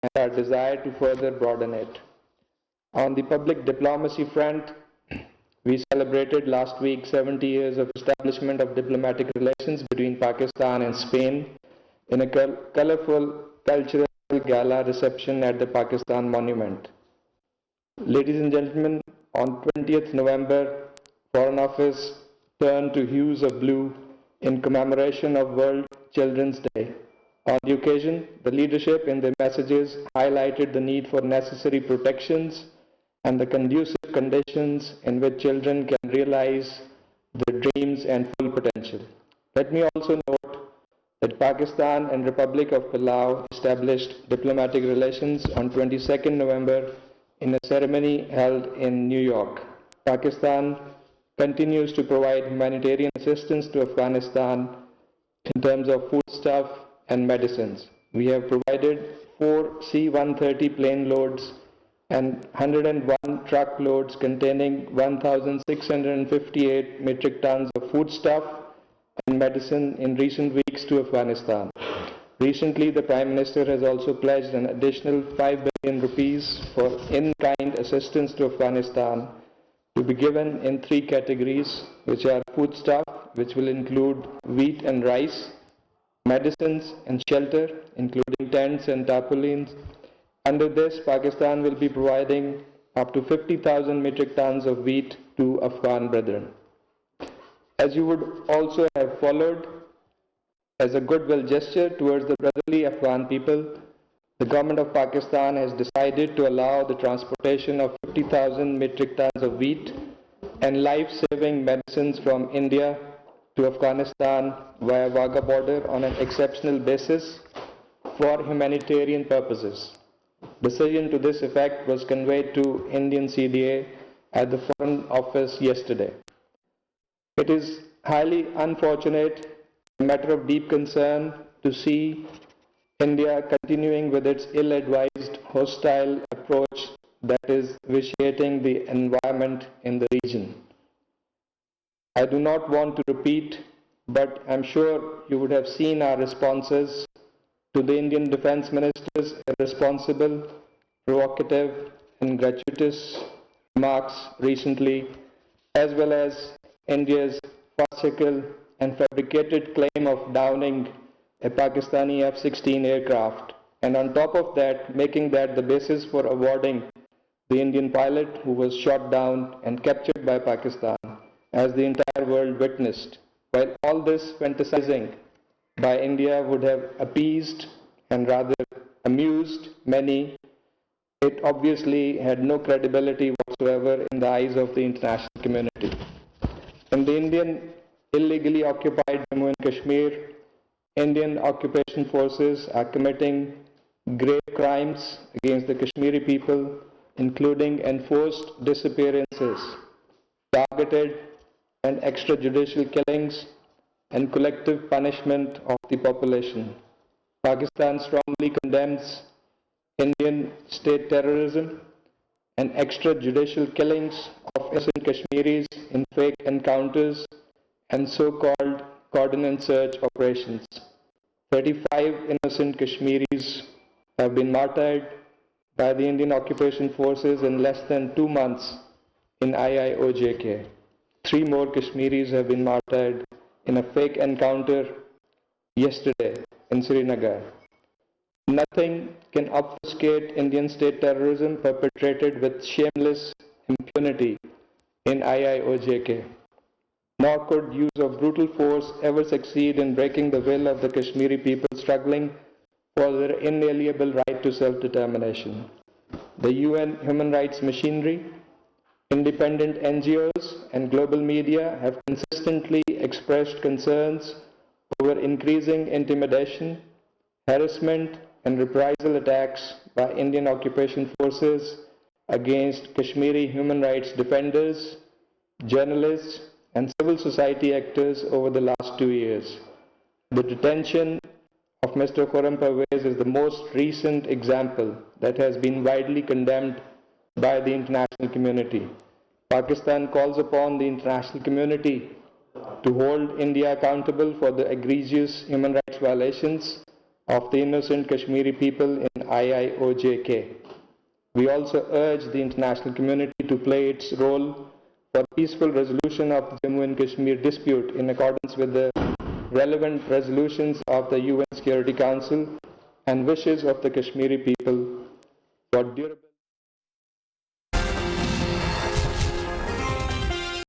and our desire to further broaden it. On the public diplomacy front, we celebrated last week 70 years of establishment of diplomatic relations between Pakistan and Spain in a colorful cultural gala reception at the Pakistan Monument. Ladies and gentlemen, on 20th November, Foreign Office turned to hues of blue in commemoration of World Children's Day. On the occasion, the leadership in their messages highlighted the need for necessary protections and the conducive conditions in which children can realize their dreams and full potential. Let me also note that Pakistan and Republic of Palau established diplomatic relations on 22nd November in a ceremony held in New York. Pakistan continues to provide humanitarian assistance to Afghanistan in terms of foodstuff and medicines. We have provided 4 C-130 plane loads and 101 truck loads containing 1,658 metric tons of foodstuff and medicine in recent weeks to Afghanistan. Recently, the Prime Minister has also pledged an additional 5 billion rupees for in-kind assistance to Afghanistan to be given in 3 categories, which are foodstuff, which will include wheat and rice, medicines and shelter, including tents and tarpaulins. Under this, Pakistan will be providing up to 50,000 metric tons of wheat to Afghan brethren. As you would also have followed, as a goodwill gesture towards the brotherly Afghan people, the government of Pakistan has decided to allow the transportation of 50,000 metric tons of wheat and life-saving medicines from India to Afghanistan via Wagah border on an exceptional basis for humanitarian purposes. Decision to this effect was conveyed to Indian CDA at the Foreign Office yesterday. It is highly unfortunate, a matter of deep concern, to see India continuing with its ill-advised, hostile approach that is vitiating the environment in the region. I do not want to repeat, but I'm sure you would have seen our responses to the Indian Defence Minister's irresponsible, provocative and gratuitous remarks recently, as well as India's farcical and fabricated claim of downing a Pakistani F-16 aircraft, and on top of that, making that the basis for awarding the Indian pilot who was shot down and captured by Pakistan, as the entire world witnessed. While all this fantasizing by India would have appeased and rather amused many, it obviously had no credibility whatsoever in the eyes of the international community. In the Indian illegally occupied Jammu and Kashmir, Indian occupation forces are committing grave crimes against the Kashmiri people, including enforced disappearances, targeted and extrajudicial killings, and collective punishment of the population. Pakistan strongly condemns Indian state terrorism and extrajudicial killings of innocent Kashmiris in fake encounters and so-called coordinate search operations. 35 innocent Kashmiris have been martyred by the Indian occupation forces in less than 2 months in IIOJK. 3 more Kashmiris have been martyred in a fake encounter yesterday in Srinagar. Nothing can obfuscate Indian state terrorism perpetrated with shameless impunity in IIOJK. Nor could use of brutal force ever succeed in breaking the will of the Kashmiri people struggling for their inalienable right to self-determination. The UN human rights machinery, independent NGOs and global media have consistently expressed concerns over increasing intimidation, harassment and reprisal attacks by Indian occupation forces against Kashmiri human rights defenders, journalists and civil society actors over the last 2 years. The detention of Mr. Khurram Pervez is the most recent example that has been widely condemned by the international community. Pakistan calls upon the international community to hold India accountable for the egregious human rights violations of the innocent Kashmiri people in IIOJK. We also urge the international community to play its role for peaceful resolution of the Jammu and Kashmir dispute in accordance with the relevant resolutions of the UN Security Council and wishes of the Kashmiri people for durable